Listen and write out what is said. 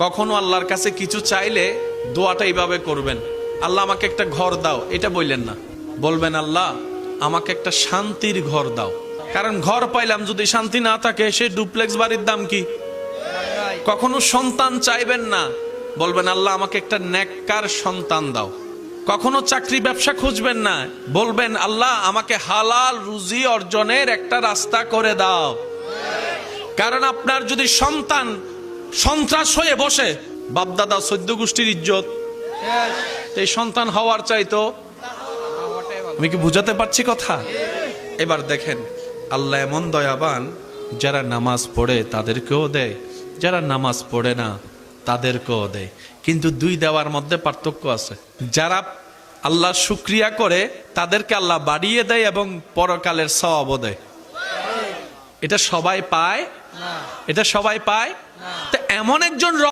কখনো আল্লাহর কাছে কিছু চাইলে দোয়াটা এইভাবে করবেন, আল্লাহ আমাকে একটা ঘর দাও, এটা বললেন না। বলবেন আল্লাহ আমাকে একটা শান্তির ঘর দাও। কারণ ঘর পাইলাম যদি শান্তি না থাকে, সে ডুপ্লেক্স বাড়ির দাম কি? কখনো সন্তান চাইবেন না, বলবেন আল্লাহ আমাকে একটা নেককার সন্তান দাও। কখনো চাকরি ব্যবসা খুঁজবেন না, বলবেন আল্লাহ আমাকে হালাল রুজি অর্জনের একটা রাস্তা করে দাও। কারণ আপনার যদি সন্তান সন্ত্রাস হয়ে বসে, বাপদাদা 14 গোষ্ঠীর ইজ্জত, এই সন্তান হওয়ার চাইতো। আমি কি বুঝাতে পারছি কথা? এবার দেখেন আল্লাহ এমন দয়াবান, যারা নামাজ পড়ে তাদেরকেও দেয়, যারা নামাজ পড়ে না তাদেরকেও দেয়। কিন্তু দুই দেওয়ার মধ্যে পার্থক্য আছে। যারা আল্লাহ শুকরিয়া করে তাদেরকে আল্লাহ বাড়িয়ে দেয় এবং পরকালের সওয়াবও দেয়। এটা সবাই পায়? এটা সবাই পায়? তো এমন একজন